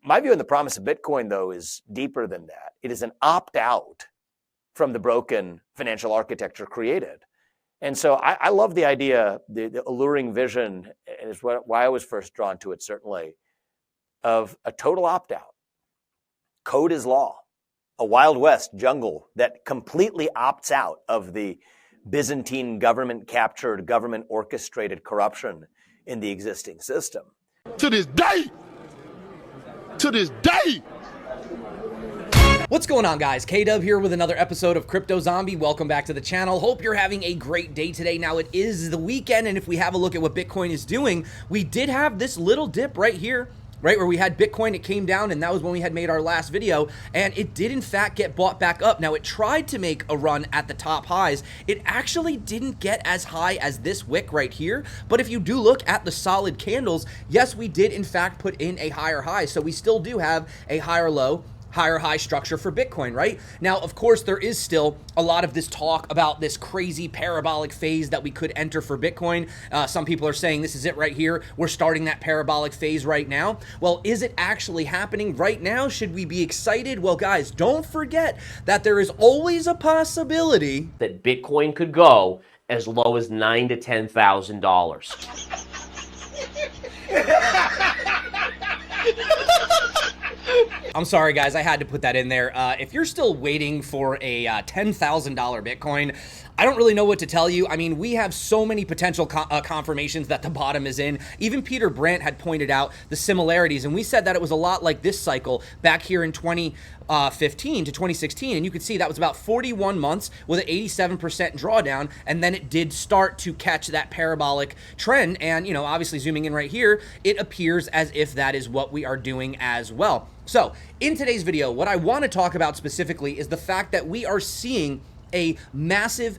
My view on the promise of Bitcoin, though, is deeper than that. It is an opt-out from the broken financial architecture created. And so I love the idea, the alluring vision, and is why I was first drawn to it, certainly, of a total opt-out. Code is law, a Wild West jungle that completely opts out of the Byzantine government-captured, government-orchestrated corruption in the existing system. To this day! What's going on, guys? K-Dub here with another episode of Crypto Zombie. Welcome back to the channel. Hope you're having a great day today. Now, it is the weekend, and if we have a look at what Bitcoin is doing, we did have this little dip right here, right where we had Bitcoin. It came down, and that was when we had made our last video, and it did in fact get bought back up. Now, it tried to make a run at the top highs. It actually didn't get as high as this wick right here, but if you do look at the solid candles, yes, we did in fact put in a higher high, so we still do have a higher low, higher high structure for Bitcoin, right? Now, of course, there is still a lot of this talk about this crazy parabolic phase that we could enter for Bitcoin. Some people are saying this is it right here. We're starting that parabolic phase right now. Well, is it actually happening right now? Should we be excited? Well, guys, don't forget that there is always a possibility that Bitcoin could go as low as $9,000 to $10,000. I'm sorry, guys, I had to put that in there. If you're still waiting for a $10,000 Bitcoin, I don't really know what to tell you. I mean, we have so many potential confirmations that the bottom is in. Even Peter Brandt had pointed out the similarities, and we said that it was a lot like this cycle back here in 2015 to 2016, and you could see that was about 41 months with an 87% drawdown, and then it did start to catch that parabolic trend, and, you know, obviously zooming in right here, it appears as if that is what we are doing as well. So, in today's video, what I want to talk about specifically is the fact that we are seeing a massive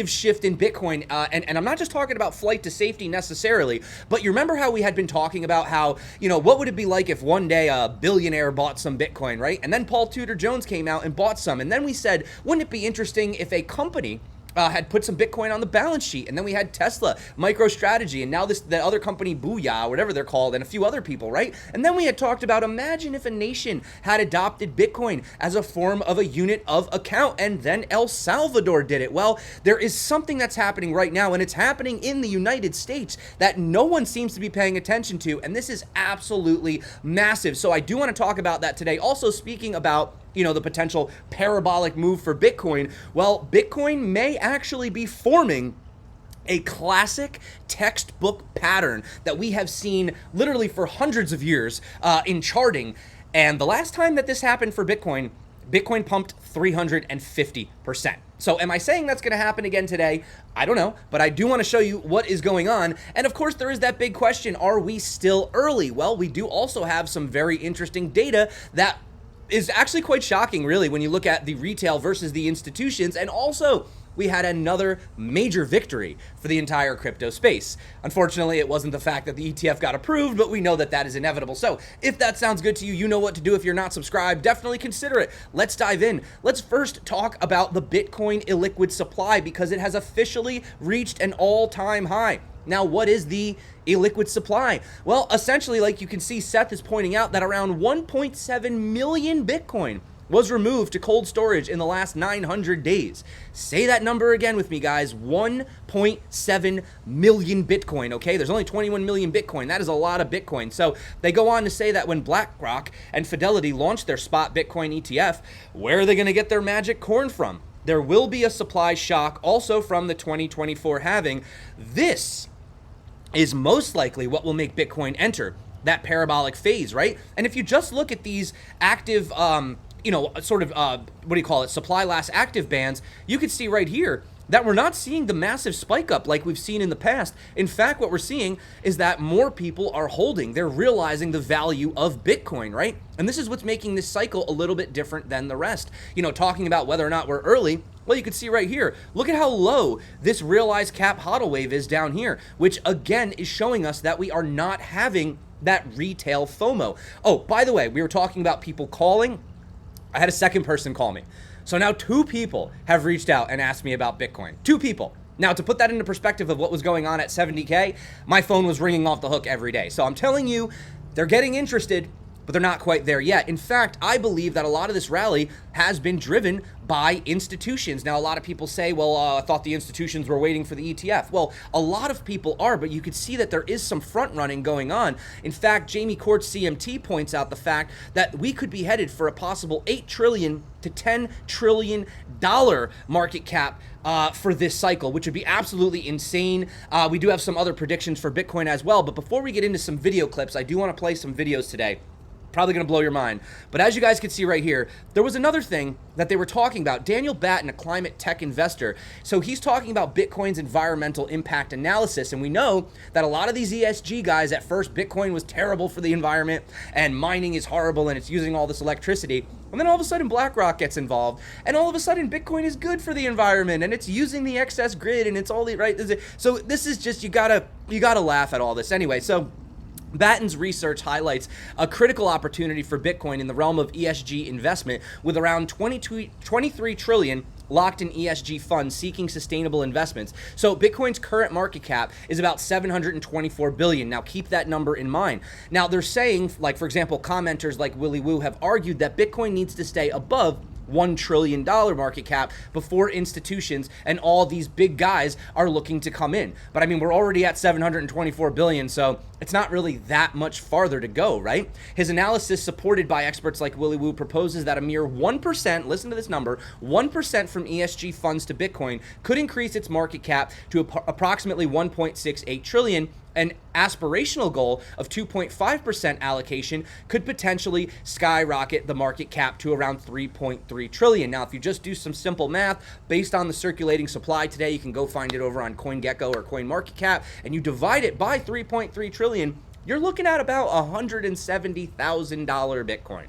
shift in Bitcoin, and I'm not just talking about flight to safety necessarily, but you remember how we had been talking about how, you know, what would it be like if one day a billionaire bought some Bitcoin, right? And then Paul Tudor Jones came out and bought some, and then we said, wouldn't it be interesting if a company had put some Bitcoin on the balance sheet? And then we had Tesla, MicroStrategy, and now the other company, Booyah, whatever they're called, and a few other people, right? And then we had talked about, imagine if a nation had adopted Bitcoin as a form of a unit of account, and then El Salvador did it. Well, there is something that's happening right now, and it's happening in the United States that no one seems to be paying attention to, and this is absolutely massive. So I do want to talk about that today. Also, speaking about, you know, the potential parabolic move for Bitcoin, well, Bitcoin may actually be forming a classic textbook pattern that we have seen literally for hundreds of years in charting. And the last time that this happened for Bitcoin, Bitcoin pumped 350%. So am I saying that's going to happen again today? I don't know, but I do want to show you what is going on. And of course, there is that big question, are we still early? Well, we do also have some very interesting data that is actually quite shocking, really, when you look at the retail versus the institutions. And also, we had another major victory for the entire crypto space. Unfortunately, it wasn't the fact that the ETF got approved, but we know that that is inevitable. So if that sounds good to you, you know what to do. If you're not subscribed, definitely consider it. Let's dive in. Let's first talk about the Bitcoin illiquid supply, because it has officially reached an all-time high. Now, what is the illiquid supply? Well, essentially, like you can see, Seth is pointing out that around 1.7 million Bitcoin was removed to cold storage in the last 900 days. Say that number again with me, guys. 1.7 million Bitcoin, okay? There's only 21 million Bitcoin. That is a lot of Bitcoin. So they go on to say that when BlackRock and Fidelity launched their spot Bitcoin ETF, where are they going to get their magic corn from? There will be a supply shock also from the 2024 halving. This is most likely what will make Bitcoin enter that parabolic phase, right? And if you just look at these active, you know, sort of, what do you call it, supply last active bands, you could see right here that we're not seeing the massive spike up like we've seen in the past. In fact, what we're seeing is that more people are holding. They're realizing the value of Bitcoin, right? And this is what's making this cycle a little bit different than the rest. You know, talking about whether or not we're early, well, you can see right here, look at how low this realized cap HODL wave is down here, which again is showing us that we are not having that retail FOMO. Oh, by the way, we were talking about people calling. I had a second person call me. So now 2 people have reached out and asked me about Bitcoin. 2 people. Now, to put that into perspective of what was going on at 70K, my phone was ringing off the hook every day. So I'm telling you, they're getting interested. but they're not quite there yet. In fact, I believe that a lot of this rally has been driven by institutions. Now, a lot of people say, well, I thought the institutions were waiting for the ETF. Well, a lot of people are, but you could see that there is some front running going on. In fact, Jamie Courts CMT points out the fact that we could be headed for a possible $8 trillion to $10 trillion market cap for this cycle, which would be absolutely insane. We do have some other predictions for Bitcoin as well, but before we get into some video clips, I do want to play some videos today. Probably going to blow your mind. But as you guys can see right here, there was another thing that they were talking about. Daniel Batten, a climate tech investor. So he's talking about Bitcoin's environmental impact analysis. And we know that a lot of these ESG guys, at first, Bitcoin was terrible for the environment and mining is horrible and it's using all this electricity. And then all of a sudden BlackRock gets involved and all of a sudden Bitcoin is good for the environment and it's using the excess grid and it's all the right. So this is just, you gotta laugh at all this anyway. So Batten's research highlights a critical opportunity for Bitcoin in the realm of ESG investment, with around 23 trillion locked in ESG funds seeking sustainable investments. So Bitcoin's current market cap is about 724 billion. Now keep that number in mind. Now they're saying, like, for example, commenters like Willy Woo have argued that Bitcoin needs to stay above $1 trillion market cap before institutions and all these big guys are looking to come in. But I mean, we're already at 724 billion, so it's not really that much farther to go, right? His analysis, supported by experts like Willy Woo, proposes that a mere 1%, listen to this number, 1% from ESG funds to Bitcoin could increase its market cap to approximately 1.68 trillion. An aspirational goal of 2.5% allocation could potentially skyrocket the market cap to around 3.3 trillion. Now, if you just do some simple math based on the circulating supply today, you can go find it over on CoinGecko or CoinMarketCap, and you divide it by 3.3 trillion, you're looking at about $170,000 Bitcoin.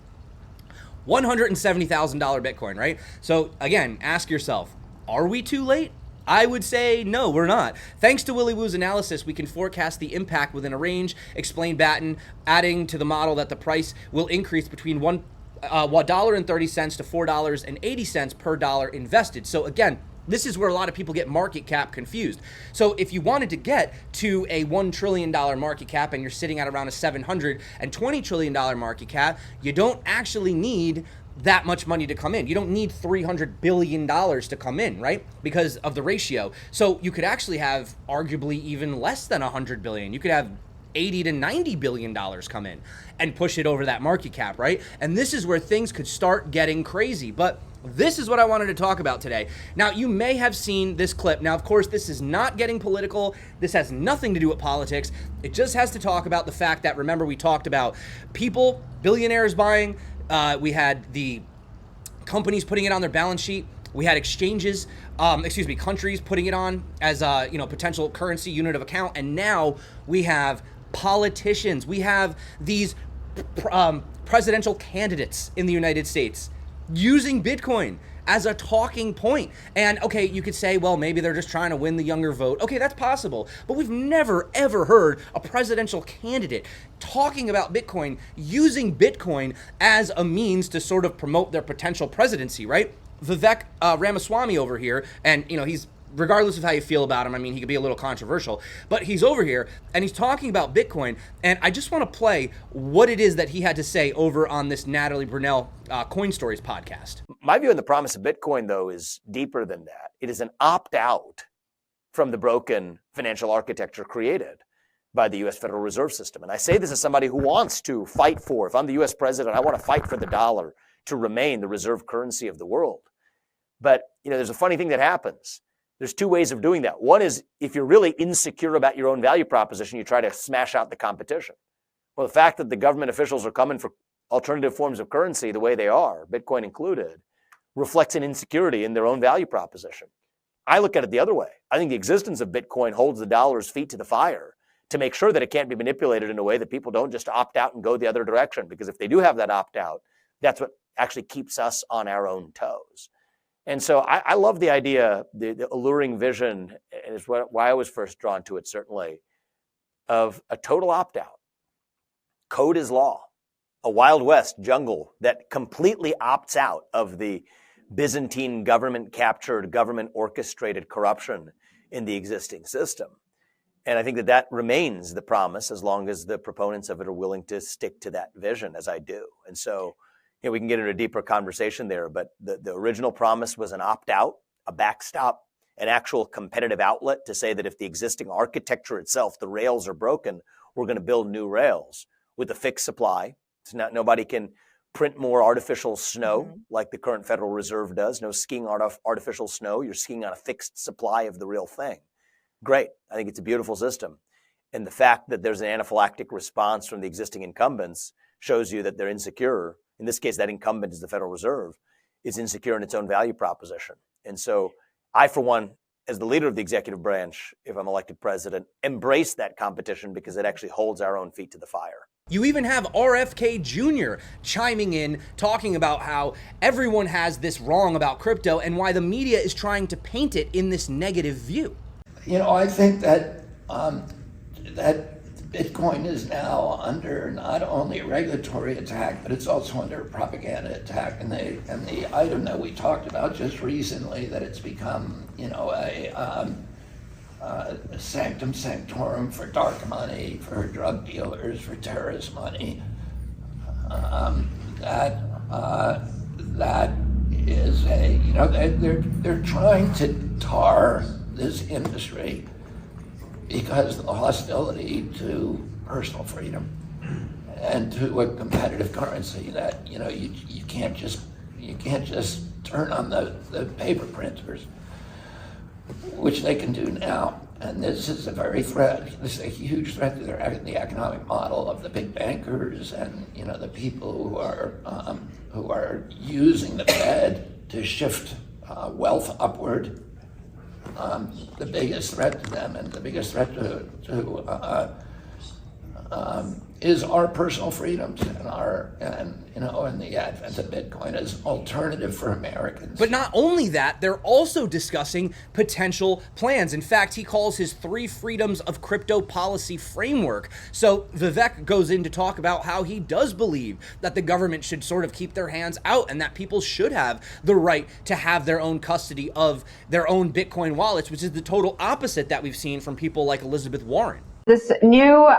$170,000 Bitcoin, right? So again, ask yourself, are we too late? I would say no, we're not. Thanks to Willy Woo's analysis, we can forecast the impact within a range, explained Batten, adding to the model that the price will increase between $1.30 to $4.80 per dollar invested. So again, this is where a lot of people get market cap confused. So if you wanted to get to a $1 trillion market cap and you're sitting at around a $720 trillion market cap, you don't actually need that much money to come in. You don't need $300 billion to come in, right? Because of the ratio. So you could actually have arguably even less than 100 billion. You could have 80 to 90 billion dollars come in and push it over that market cap, right? And this is where things could start getting crazy. But this is what I wanted to talk about today. Now, you may have seen this clip. Now, of course, this is not getting political. This has nothing to do with politics. It just has to talk about the fact that, remember, we talked about people, billionaires buying. We had the companies putting it on their balance sheet. We had exchanges, countries putting it on as a potential currency unit of account. And now we have politicians. We have these presidential candidates in the United States using Bitcoin as a talking point. And okay, you could say, well, maybe they're just trying to win the younger vote. Okay, that's possible. But we've never, ever heard a presidential candidate talking about Bitcoin, using Bitcoin as a means to sort of promote their potential presidency, right? Vivek Ramaswamy over here, and he's, regardless of how you feel about him, I mean, he could be a little controversial, but he's over here and he's talking about Bitcoin. And I just want to play what it is that he had to say over on this Natalie Brunell Coin Stories podcast. My view on the promise of Bitcoin, though, is deeper than that. It is an opt-out from the broken financial architecture created by the U.S. Federal Reserve System. And I say this as somebody who wants to fight for, if I'm the U.S. president, I want to fight for the dollar to remain the reserve currency of the world. But, there's a funny thing that happens. There's two ways of doing that. One is, if you're really insecure about your own value proposition, you try to smash out the competition. Well, the fact that the government officials are coming for alternative forms of currency the way they are, Bitcoin included, reflects an insecurity in their own value proposition. I look at it the other way. I think the existence of Bitcoin holds the dollar's feet to the fire to make sure that it can't be manipulated in a way that people don't just opt out and go the other direction. Because if they do have that opt out, that's what actually keeps us on our own toes. And so I love the idea, the alluring vision, and is why I was first drawn to it, certainly, of a total opt-out. Code is law, a Wild West jungle that completely opts out of the Byzantine government-captured, government-orchestrated corruption in the existing system. And I think that that remains the promise as long as the proponents of it are willing to stick to that vision, as I do. And so, we can get into a deeper conversation there, but the original promise was an opt-out, a backstop, an actual competitive outlet to say that if the existing architecture itself, the rails are broken, we're going to build new rails with a fixed supply. It's not, nobody can print more artificial snow like the current Federal Reserve does. No skiing artificial snow. You're skiing on a fixed supply of the real thing. Great. I think it's a beautiful system. And the fact that there's an anaphylactic response from the existing incumbents shows you that they're insecure. In this case, that incumbent is the Federal Reserve, is insecure in its own value proposition. And so I, for one, as the leader of the executive branch, if I'm elected president, embrace that competition because it actually holds our own feet to the fire. You even have RFK Jr. chiming in, talking about how everyone has this wrong about crypto and why the media is trying to paint it in this negative view. I think that that Bitcoin is now under not only a regulatory attack, but it's also under a propaganda attack. And the item that we talked about just recently, that it's become, a sanctum sanctorum for dark money, for drug dealers, for terrorist money. That is they're trying to tar this industry because of the hostility to personal freedom and to a competitive currency that you can't just turn on the paper printers, which they can do now. And this is this is a huge threat to the economic model of the big bankers and the people who are using the Fed to shift wealth upward. The biggest threat to them and the biggest threat is our personal freedoms and the advent of Bitcoin as alternative for Americans. But not only that, they're also discussing potential plans. In fact, he calls his 3 freedoms of crypto policy framework. So Vivek goes in to talk about how he does believe that the government should sort of keep their hands out and that people should have the right to have their own custody of their own Bitcoin wallets, which is the total opposite that we've seen from people like Elizabeth Warren. This new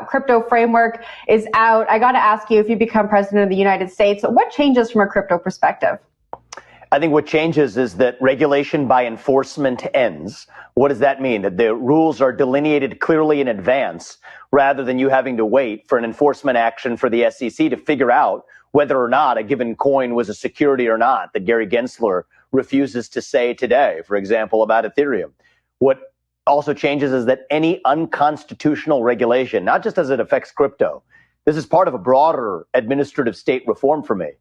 crypto framework is out. I got to ask you, if you become president of the United States, what changes from a crypto perspective? I think what changes is that regulation by enforcement ends. What does that mean? That the rules are delineated clearly in advance rather than you having to wait for an enforcement action for the SEC to figure out whether or not a given coin was a security or not, that Gary Gensler refuses to say today, for example, about Ethereum. What also changes is that any unconstitutional regulation, not just as it affects crypto, this is part of a broader administrative state reform for me,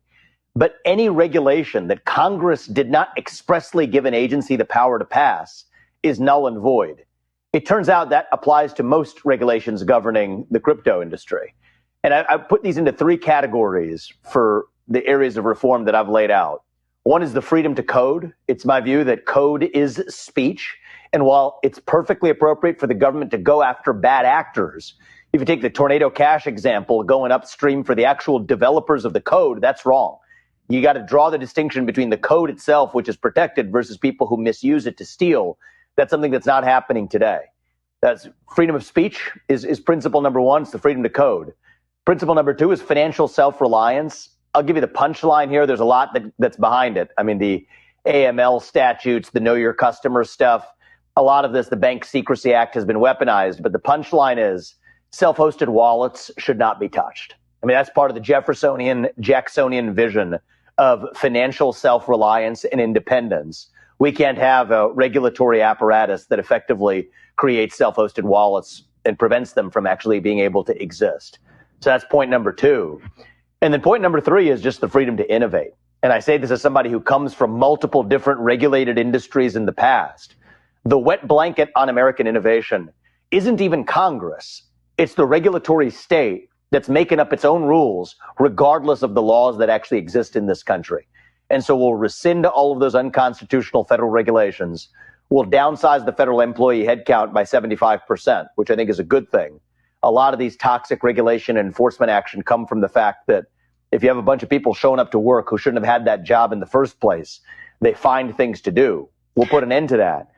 but any regulation that Congress did not expressly give an agency the power to pass is null and void. It turns out that applies to most regulations governing the crypto industry. And I put these into 3 categories for the areas of reform that I've laid out. One is the freedom to code. It's my view that code is speech. And while it's perfectly appropriate for the government to go after bad actors, if you take the Tornado Cash example, going upstream for the actual developers of the code, that's wrong. You got to draw the distinction between the code itself, which is protected, versus people who misuse it to steal. That's something that's not happening today. That's freedom of speech is principle number 1. It's the freedom to code. Principle number 2 is financial self-reliance. I'll give you the punchline here. There's a lot that's behind it. I mean, the AML statutes, the Know Your Customer stuff, a lot of this, the Bank Secrecy Act has been weaponized, but the punchline is self-hosted wallets should not be touched. I mean, that's part of the Jeffersonian, Jacksonian vision of financial self-reliance and independence. We can't have a regulatory apparatus that effectively creates self-hosted wallets and prevents them from actually being able to exist. So that's point number 2. And then point number 3 is just the freedom to innovate. And I say this as somebody who comes from multiple different regulated industries in the past. The wet blanket on American innovation isn't even Congress. It's the regulatory state that's making up its own rules, regardless of the laws that actually exist in this country. And so we'll rescind all of those unconstitutional federal regulations. We'll downsize the federal employee headcount by 75%, which I think is a good thing. A lot of these toxic regulation and enforcement action come from the fact that if you have a bunch of people showing up to work who shouldn't have had that job in the first place, they find things to do. We'll put an end to that.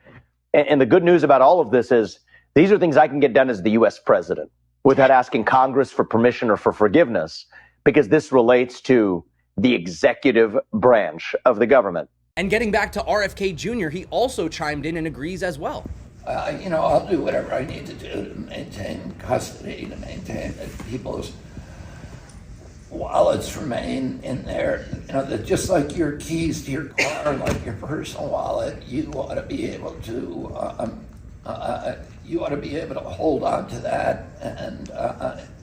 And the good news about all of this is These are things I can get done as the US president without asking Congress for permission or for forgiveness, because this relates to the executive branch of the government. And getting back to RFK Jr., he also chimed in and agrees as well. I'll do whatever I need to do to maintain custody, to maintain that people's wallets remain in there. That just like your keys to your car, like your personal wallet, you ought to be able to hold on to that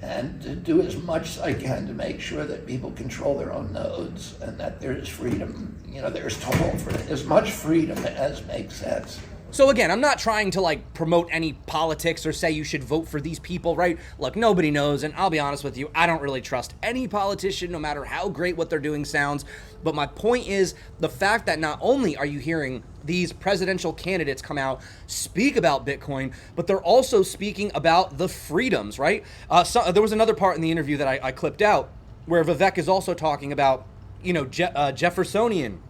and to do as much as I can to make sure that people control their own nodes and that there's freedom. There's total for as much freedom as makes sense. So again, I'm not trying to promote any politics or say you should vote for these people, right? Look, nobody knows, and I'll be honest with you, I don't really trust any politician, no matter how great what they're doing sounds. But my point is the fact that not only are you hearing these presidential candidates come out, speak about Bitcoin, but they're also speaking about the freedoms, right? There was another part in the interview that I clipped out where Vivek is also talking about, Jeffersonian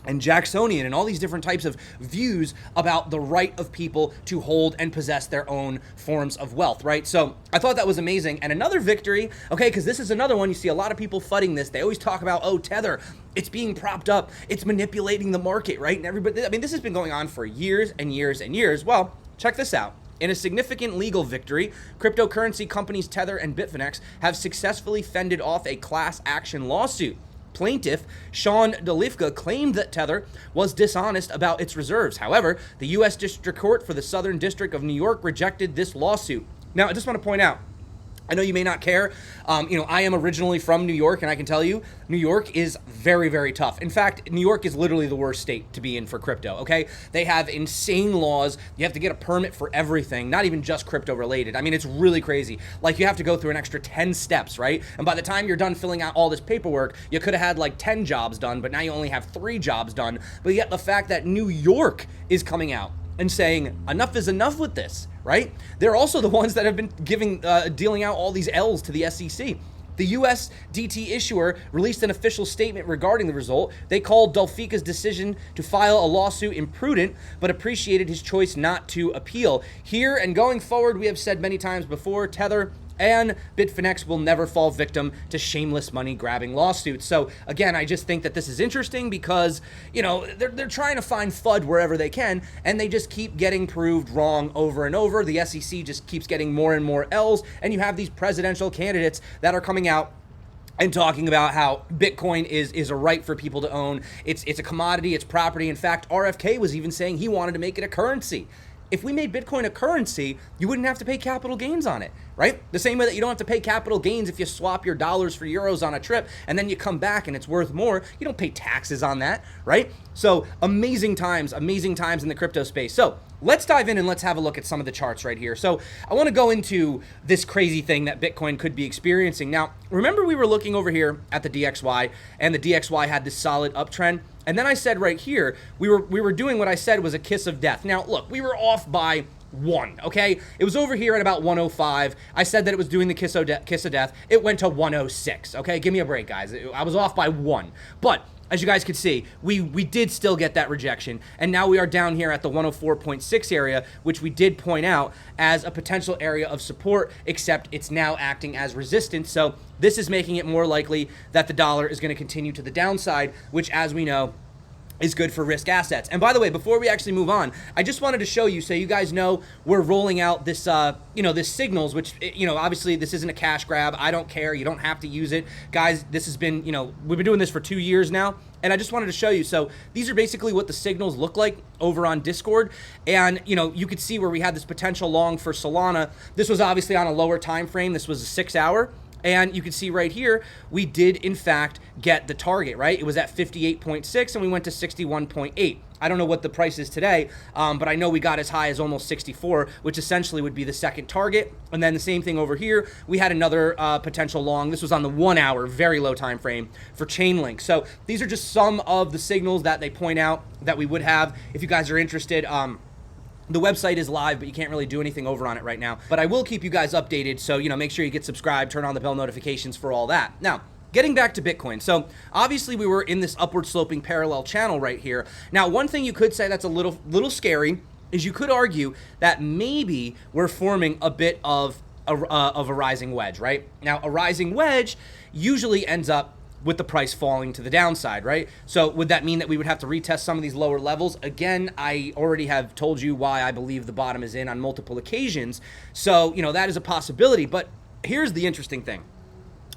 and Jacksonian and all these different types of views about the right of people to hold and possess their own forms of wealth, right? So I thought that was amazing. And another victory, okay, because this is another one, you see a lot of people fighting this. They always talk about, oh, Tether, it's being propped up, it's manipulating the market, right? And everybody, this has been going on for years and years and years. Well, check this out. In a significant legal victory, cryptocurrency companies Tether and Bitfinex have successfully fended off a class action lawsuit. Plaintiff Sean Delifka claimed that Tether was dishonest about its reserves. However, the U.S. District Court for the Southern District of New York rejected this lawsuit. Now, I just want to point out, I know you may not care. I am originally from New York, and I can tell you, New York is very, very tough. In fact, New York is literally the worst state to be in for crypto, okay? They have insane laws. You have to get a permit for everything, not even just crypto related. It's really crazy. You have to go through an extra 10 steps, right? And by the time you're done filling out all this paperwork, you could have had 10 jobs done, but now you only have 3 jobs done. But yet the fact that New York is coming out and saying enough is enough with this, right? They're also the ones that have been dealing out all these L's to the SEC. The USDT issuer released an official statement regarding the result. They called Delfika's decision to file a lawsuit imprudent, but appreciated his choice not to appeal. Here and going forward, we have said many times before, Tether and Bitfinex will never fall victim to shameless money-grabbing lawsuits. So again, I just think that this is interesting because, they're trying to find FUD wherever they can, and they just keep getting proved wrong over and over. The SEC just keeps getting more and more L's, and you have these presidential candidates that are coming out and talking about how Bitcoin is a right for people to own. It's a commodity, it's property. In fact, RFK was even saying he wanted to make it a currency. If we made Bitcoin a currency, you wouldn't have to pay capital gains on it, right? The same way that you don't have to pay capital gains if you swap your dollars for euros on a trip and then you come back and it's worth more. You don't pay taxes on that, right? So amazing times in the crypto space. So let's dive in and let's have a look at some of the charts right here. So I want to go into this crazy thing that Bitcoin could be experiencing. Now, remember we were looking over here at the DXY, and the DXY had this solid uptrend. And then I said right here, we were doing what I said was a kiss of death. Now, look, we were off by 1, okay? It was over here at about 105. I said that it was doing the kiss of death. It went to 106, okay? Give me a break, guys. I was off by 1. But as you guys could see, we did still get that rejection. And now we are down here at the 104.6 area, which we did point out as a potential area of support, except it's now acting as resistance. So this is making it more likely that the dollar is going to continue to the downside, which, as we know, is good for risk assets. And by the way, before we actually move on, I just wanted to show you so you guys know we're rolling out this, this signals, which, obviously this isn't a cash grab. I don't care. You don't have to use it. Guys, this has been, we've been doing this for 2 years now. And I just wanted to show you. So these are basically what the signals look like over on Discord. And, you could see where we had this potential long for Solana. This was obviously on a lower time frame. This was a 6-hour. And you can see right here, we did in fact get the target, right? It was at 58.6 and we went to 61.8. I don't know what the price is today, but I know we got as high as almost 64, which essentially would be the second target. And then the same thing over here, we had another potential long. This was on the 1 hour, very low time frame for Chainlink. So these are just some of the signals that they point out that we would have. If you guys are interested, the website is live, but you can't really do anything over on it right now. But I will keep you guys updated, so, make sure you get subscribed, turn on the bell notifications for all that. Now, getting back to Bitcoin. So, obviously, we were in this upward sloping parallel channel right here. Now, one thing you could say that's a little scary is you could argue that maybe we're forming a bit of a rising wedge, right? Now, a rising wedge usually ends up with the price falling to the downside, right? So would that mean that we would have to retest some of these lower levels? Again, I already have told you why I believe the bottom is in on multiple occasions. So, that is a possibility. But here's the interesting thing.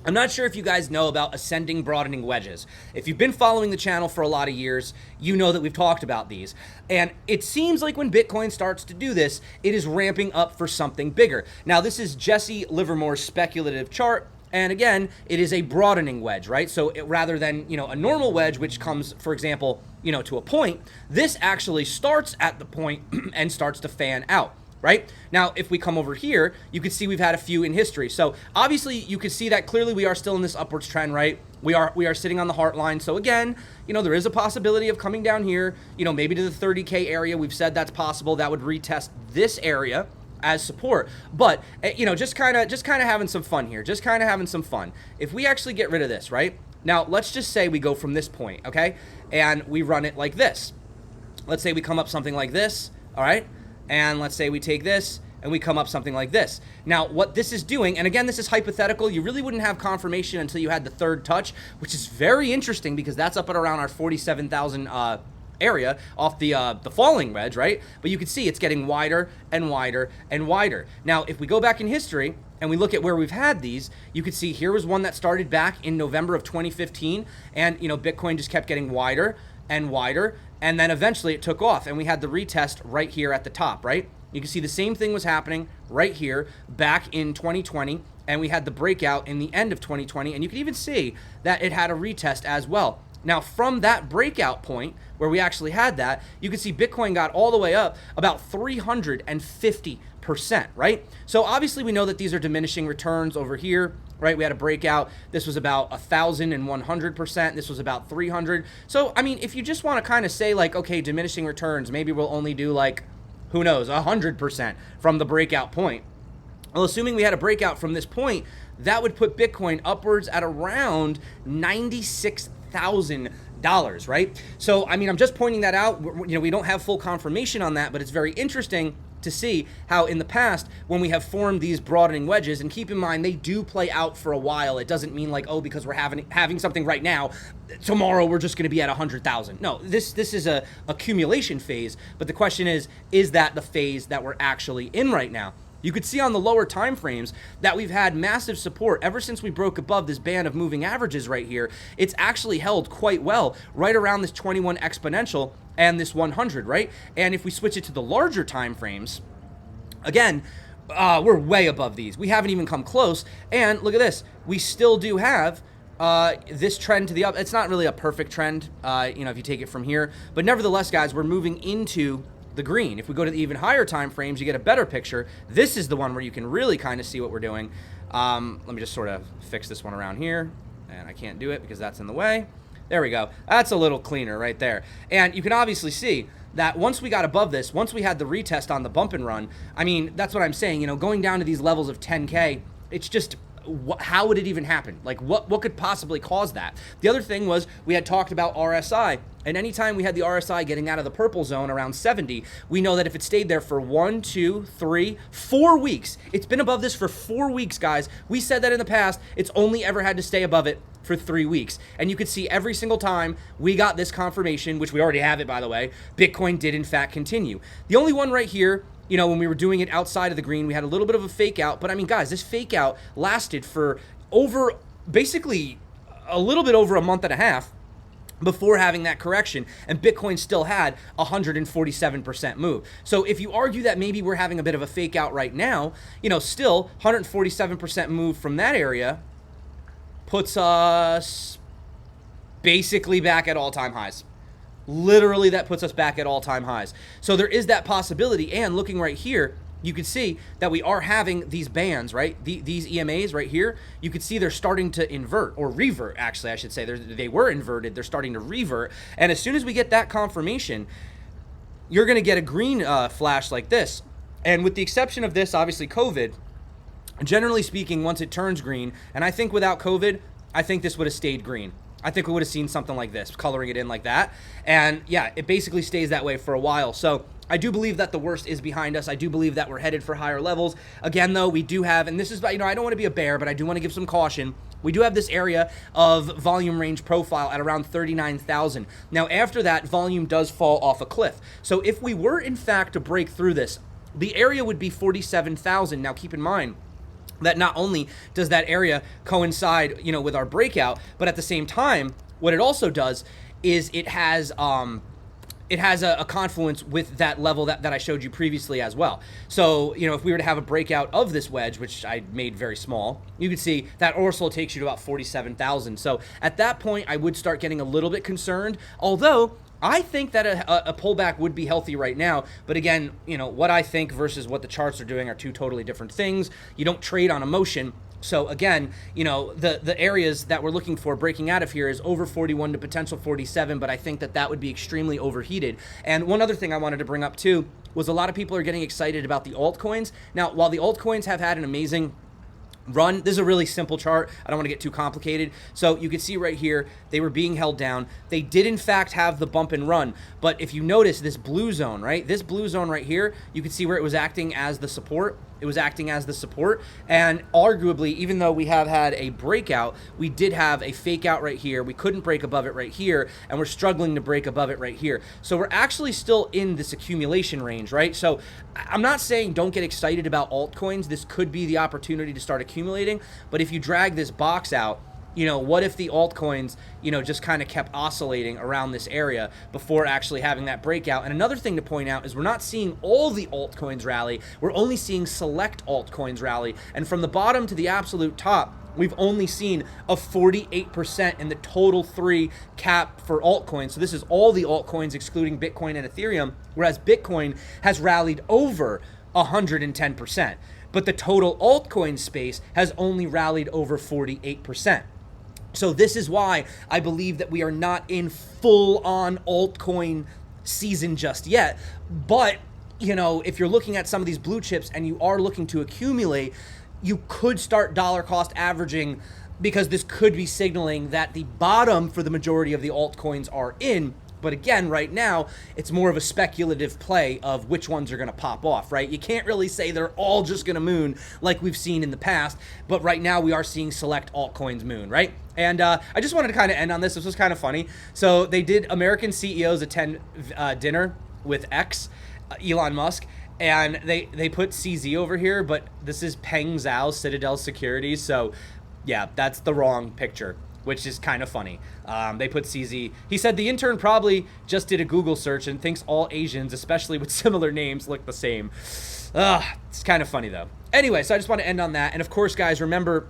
I'm not sure if you guys know about ascending broadening wedges. If you've been following the channel for a lot of years, you know that we've talked about these. And it seems like when Bitcoin starts to do this, it is ramping up for something bigger. Now, this is Jesse Livermore's speculative chart. And again, it is a broadening wedge, right? So rather than, a normal wedge, which comes, for example, to a point, this actually starts at the point and starts to fan out. Right? Now, if we come over here, you can see we've had a few in history. So obviously you can see that clearly we are still in this upwards trend, right? We are sitting on the heart line. So again, there is a possibility of coming down here, maybe to the 30K area. We've said that's possible. That would retest this area as support. But, just kind of having some fun here. Just kind of having some fun. If we actually get rid of this, right? Now, let's just say we go from this point, okay? And we run it like this. Let's say we come up something like this, all right? And let's say we take this and we come up something like this. Now, what this is doing, and again, this is hypothetical. You really wouldn't have confirmation until you had the third touch, which is very interesting because that's up at around our 47,000 area off the falling wedge, right? But you can see it's getting wider and wider and wider. Now, if we go back in history and we look at where we've had these, you can see here was one that started back in November of 2015, and Bitcoin just kept getting wider and wider, and then eventually it took off, and we had the retest right here at the top, right? You can see the same thing was happening right here back in 2020, and we had the breakout in the end of 2020, and you can even see that it had a retest as well. Now, from that breakout point where we actually had that, you can see Bitcoin got all the way up about 350%, right? So obviously we know that these are diminishing returns over here, right? We had a breakout. This was about 1,100%. This was about 300. So, I mean, if you just want to kind of say like, okay, diminishing returns, maybe we'll only do like, who knows, 100% from the breakout point. Well, assuming we had a breakout from this point, that would put Bitcoin upwards at around $96,000, right? So, I mean, I'm just pointing that out. We don't have full confirmation on that, but it's very interesting to see how in the past, when we have formed these broadening wedges, and keep in mind, they do play out for a while. It doesn't mean like, oh, because we're having something right now, tomorrow we're just going to be at 100,000. No, this is a accumulation phase, but the question is that the phase that we're actually in right now? You could see on the lower time frames that we've had massive support ever since we broke above this band of moving averages right here. It's actually held quite well right around this 21 exponential and this 100, right? And if we switch it to the larger time frames, again, we're way above these. We haven't even come close. And look at this. We still do have this trend to the up. It's not really a perfect trend, if you take it from here. But nevertheless, guys, we're moving into the green. If we go to the even higher time frames, you get a better picture. This is the one where you can really kind of see what we're doing. Let me just sort of fix this one around here. And I can't do it because that's in the way. There we go. That's a little cleaner right there. And you can obviously see that once we got above this, once we had the retest on the bump and run, I mean, that's what I'm saying, going down to these levels of 10K, it's just, how would it even happen? Like, what could possibly cause that? The other thing was we had talked about RSI, and anytime we had the RSI getting out of the purple zone around 70, we know that if it stayed there for 1, 2, 3, 4 weeks, it's been above this for 4 weeks, guys. We said that in the past, it's only ever had to stay above it for 3 weeks. And you could see every single time we got this confirmation, which we already have it, by the way, Bitcoin did in fact continue. The only one right here, when we were doing it outside of the green, we had a little bit of a fake out, but I mean, guys, this fake out lasted for basically a little bit over a month and a half before having that correction, and Bitcoin still had 147% move. So if you argue that maybe we're having a bit of a fake out right now, still 147% move from that area puts us basically back at all-time highs. Literally, that puts us back at all-time highs. So there is that possibility, and looking right here, you can see that we are having these bands, right? These EMAs right here, you can see they're starting to invert, or revert, actually, I should say. They were inverted, they're starting to revert, and as soon as we get that confirmation, you're going to get a green flash like this. And with the exception of this, obviously, COVID, generally speaking, once it turns green, and I think without COVID, I think this would have stayed green. I think we would have seen something like this, coloring it in like that. And yeah, it basically stays that way for a while. So I do believe that the worst is behind us. I do believe that we're headed for higher levels. Again, though, we do have, and this is, I don't want to be a bear, but I do want to give some caution. We do have this area of volume range profile at around 39,000. Now, after that, volume does fall off a cliff. So if we were, in fact, to break through this, the area would be 47,000. Now, keep in mind that not only does that area coincide, with our breakout, but at the same time, what it also does is it has a confluence with that level that I showed you previously as well. So, if we were to have a breakout of this wedge, which I made very small, you could see that also takes you to about 47,000. So at that point, I would start getting a little bit concerned, although I think that a pullback would be healthy right now. But again, what I think versus what the charts are doing are two totally different things. You don't trade on emotion. So again, the areas that we're looking for breaking out of here is over 41 to potential 47, but I think that would be extremely overheated. And one other thing I wanted to bring up too was a lot of people are getting excited about the altcoins. Now, while the altcoins have had an amazing run, this is a really simple chart. I don't want to get too complicated. So you can see right here, they were being held down. They did in fact have the bump and run, but if you notice this blue zone, right? This blue zone right here, you can see where it was acting as the support. It was acting as the support, and arguably, even though we have had a breakout, we did have a fake out right here. We couldn't break above it right here, and we're struggling to break above it right here. So we're actually still in this accumulation range, right? So I'm not saying don't get excited about altcoins. This could be the opportunity to start accumulating, but if you drag this box out, what if the altcoins, just kind of kept oscillating around this area before actually having that breakout? And another thing to point out is we're not seeing all the altcoins rally. We're only seeing select altcoins rally. And from the bottom to the absolute top, we've only seen a 48% in the total 3 cap for altcoins. So this is all the altcoins excluding Bitcoin and Ethereum, whereas Bitcoin has rallied over 110%. But the total altcoin space has only rallied over 48%. So this is why I believe that we are not in full-on altcoin season just yet. But, if you're looking at some of these blue chips and you are looking to accumulate, you could start dollar cost averaging, because this could be signaling that the bottom for the majority of the altcoins are in. But again, right now, it's more of a speculative play of which ones are going to pop off, right? You can't really say they're all just going to moon like we've seen in the past, but right now we are seeing select altcoins moon, right? And I just wanted to kind of end on this. This was kind of funny. So they did American CEOs attend dinner with Elon Musk, and they put CZ over here, but this is Peng Zhao, Citadel Securities. So yeah, that's the wrong picture, which is kind of funny. They put CZ. He said the intern probably just did a Google search and thinks all Asians, especially with similar names, look the same. It's kind of funny, though. Anyway, so I just want to end on that. And of course, guys, remember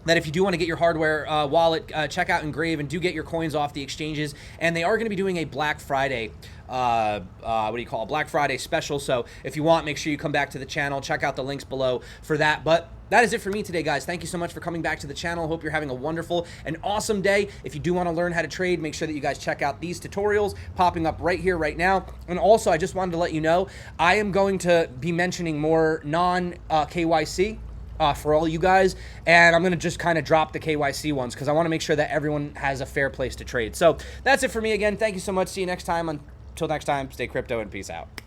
that if you do want to get your hardware wallet, check out Engrave and do get your coins off the exchanges. And they are going to be doing a Black Friday, Black Friday special. So if you want, make sure you come back to the channel. Check out the links below for that. But that is it for me today, guys. Thank you so much for coming back to the channel. Hope you're having a wonderful and awesome day. If you do want to learn how to trade, make sure that you guys check out these tutorials popping up right here, right now. And also, I just wanted to let you know, I am going to be mentioning more non-KYC for all you guys, and I'm going to just kind of drop the KYC ones because I want to make sure that everyone has a fair place to trade. So that's it for me again. Thank you so much. See you next time. Until next time, stay crypto and peace out.